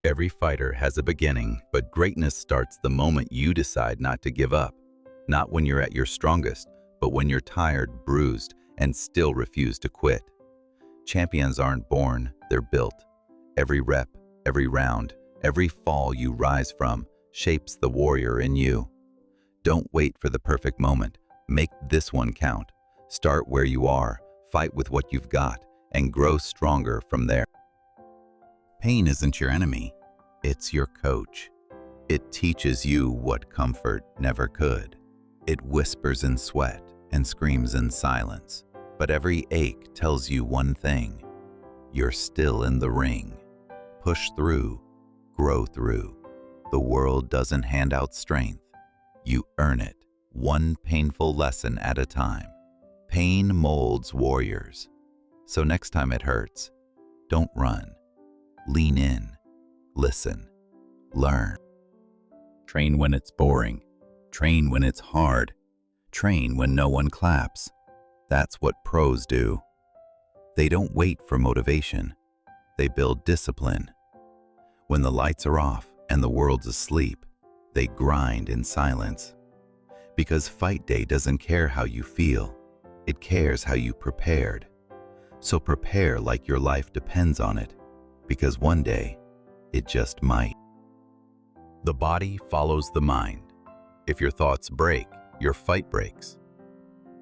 Every fighter has a beginning, but greatness starts the moment you decide not to give up. Not when you're at your strongest, but when you're tired, bruised, and still refuse to quit. Champions aren't born, they're built. Every rep, every round, every fall you rise from shapes the warrior in you. Don't wait for the perfect moment. Make this one count. Start where you are, fight with what you've got, and grow stronger from there. Pain isn't your enemy, it's your coach. It teaches you what comfort never could. It whispers in sweat and screams in silence, but every ache tells you one thing: you're still in the ring. Push through, grow through. The world doesn't hand out strength. You earn it, one painful lesson at a time. Pain molds warriors. So next time it hurts, don't run. Lean in, listen, learn. Train when it's boring. Train when it's hard. Train when no one claps. That's what pros do. They don't wait for motivation. They build discipline. When the lights are off and the world's asleep, they grind in silence. Because fight day doesn't care how you feel. It cares how you prepared. So prepare like your life depends on it, because one day, it just might. The body follows the mind. If your thoughts break, your fight breaks.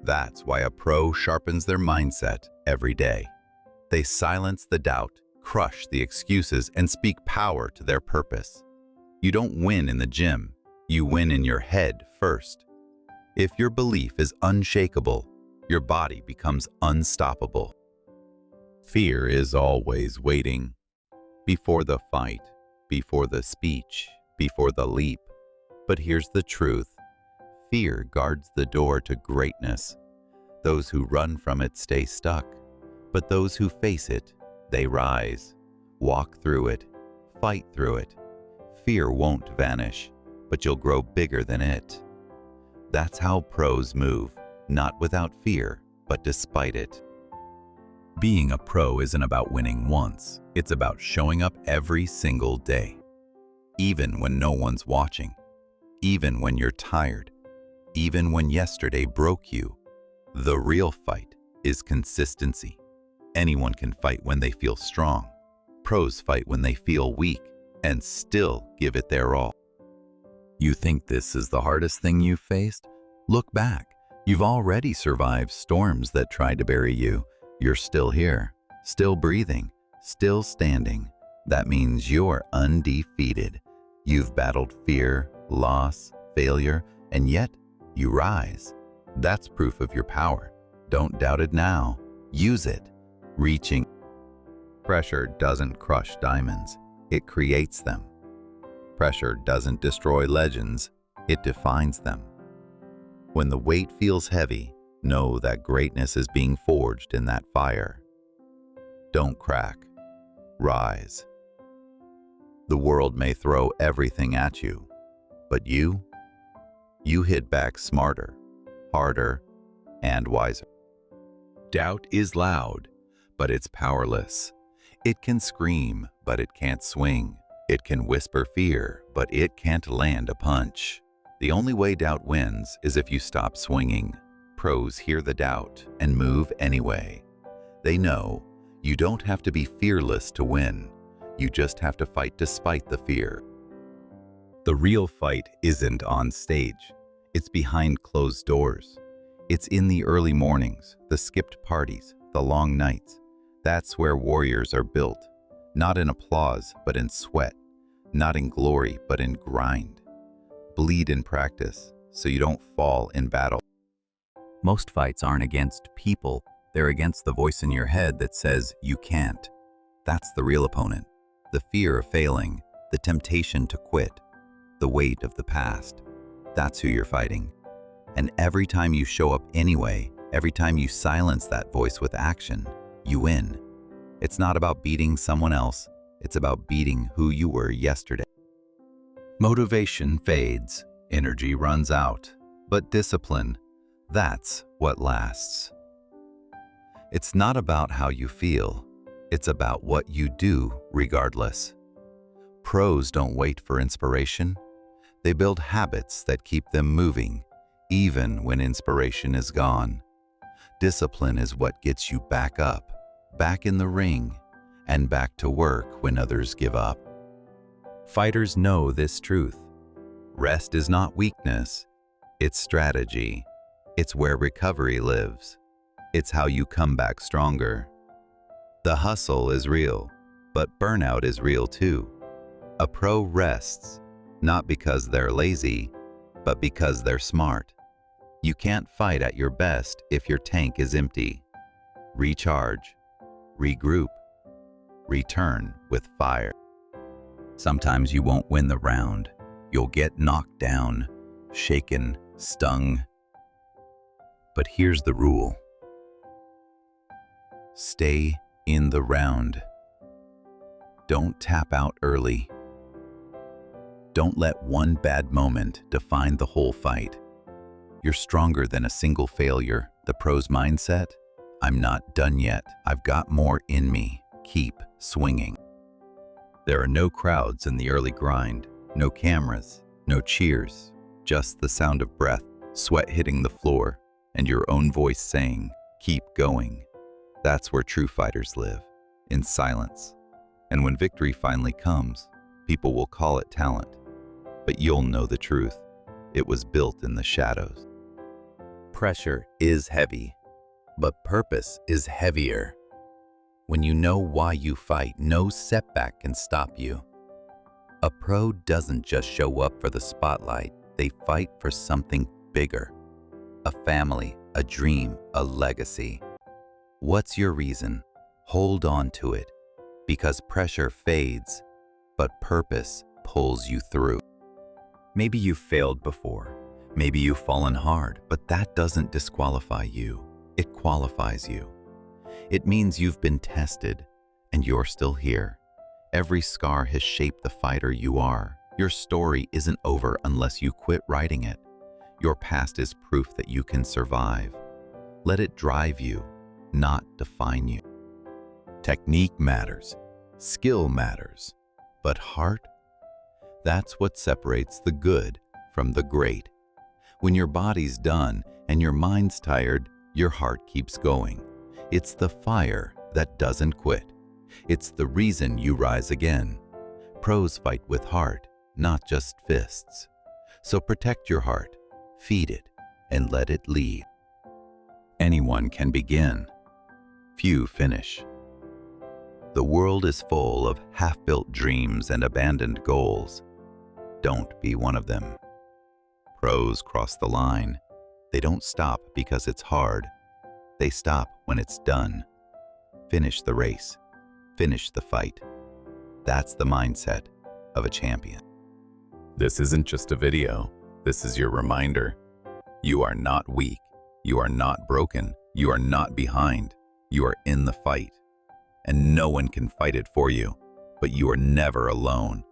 That's why a pro sharpens their mindset every day. They silence the doubt, crush the excuses, and speak power to their purpose. You don't win in the gym, you win in your head first. If your belief is unshakable, your body becomes unstoppable. Fear is always waiting. Before the fight, before the speech, before the leap. But here's the truth. Fear guards the door to greatness. Those who run from it stay stuck, but those who face it, they rise. Walk through it, fight through it. Fear won't vanish, but you'll grow bigger than it. That's how pros move, not without fear, but despite it. Being a pro isn't about winning once, it's about showing up every single day. Even when no one's watching, even when you're tired, even when yesterday broke you. The real fight is consistency. Anyone can fight when they feel strong. Pros fight when they feel weak and still give it their all. You think this is the hardest thing you've faced? Look back. You've already survived storms that tried to bury you. You're still here, still breathing, still standing. That means you're undefeated. You've battled fear, loss, failure, and yet you rise. That's proof of your power. Don't doubt it now. Use it. Reaching. Pressure doesn't crush diamonds. It creates them. Pressure doesn't destroy legends. It defines them. When the weight feels heavy, know that greatness is being forged in that fire. Don't crack. Rise. The world may throw everything at you, but you hit back smarter, harder, and wiser. Doubt is loud, but it's powerless. It can scream, but it can't swing. It can whisper fear, but it can't land a punch. The only way doubt wins is if you stop swinging. Pros hear the doubt and move anyway. They know you don't have to be fearless to win. You just have to fight despite the fear. The real fight isn't on stage. It's behind closed doors. It's in the early mornings, the skipped parties, the long nights. That's where warriors are built. Not in applause, but in sweat. Not in glory, but in grind. Bleed in practice, so you don't fall in battle. Most fights aren't against people. They're against the voice in your head that says you can't. That's the real opponent. The fear of failing, the temptation to quit, the weight of the past. That's who you're fighting. And every time you show up anyway, every time you silence that voice with action, you win. It's not about beating someone else. It's about beating who you were yesterday. Motivation fades, energy runs out, but discipline, that's what lasts. It's not about how you feel. It's about what you do regardless. Pros don't wait for inspiration. They build habits that keep them moving, even when inspiration is gone. Discipline is what gets you back up, back in the ring, and back to work when others give up. Fighters know this truth. Rest is not weakness, it's strategy. It's where recovery lives. It's how you come back stronger. The hustle is real, but burnout is real too. A pro rests, not because they're lazy, but because they're smart. You can't fight at your best if your tank is empty. Recharge, regroup, return with fire. Sometimes you won't win the round. You'll get knocked down, shaken, stung. But here's the rule. Stay in the round. Don't tap out early. Don't let one bad moment define the whole fight. You're stronger than a single failure. The pro's mindset? I'm not done yet. I've got more in me. Keep swinging. There are no crowds in the early grind, no cameras, no cheers, just the sound of breath, sweat hitting the floor, and your own voice saying, keep going. That's where true fighters live, in silence. And when victory finally comes, people will call it talent. But you'll know the truth. It was built in the shadows. Pressure is heavy, but purpose is heavier. When you know why you fight, no setback can stop you. A pro doesn't just show up for the spotlight, they fight for something bigger. A family, a dream, a legacy. What's your reason? Hold on to it, because pressure fades, but purpose pulls you through. Maybe you've failed before, maybe you've fallen hard, but that doesn't disqualify you. It qualifies you. It means you've been tested, and you're still here. Every scar has shaped the fighter you are. Your story isn't over unless you quit writing it. Your past is proof that you can survive. Let it drive you, not define you. Technique matters, skill matters, but heart? That's what separates the good from the great. When your body's done and your mind's tired, your heart keeps going. It's the fire that doesn't quit. It's the reason you rise again. Pros fight with heart, not just fists. So protect your heart, feed it, and let it lead. Anyone can begin. Few finish. The world is full of half-built dreams and abandoned goals. Don't be one of them. Pros cross the line. They don't stop because it's hard. They stop when it's done. Finish the race. Finish the fight. That's the mindset of a champion. This isn't just a video. This is your reminder. You are not weak. You are not broken. You are not behind. You are in the fight. And no one can fight it for you. But you are never alone.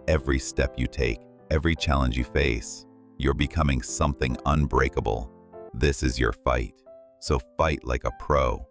Every step you take, every challenge you face, you're becoming something unbreakable. This is your fight. So fight like a pro.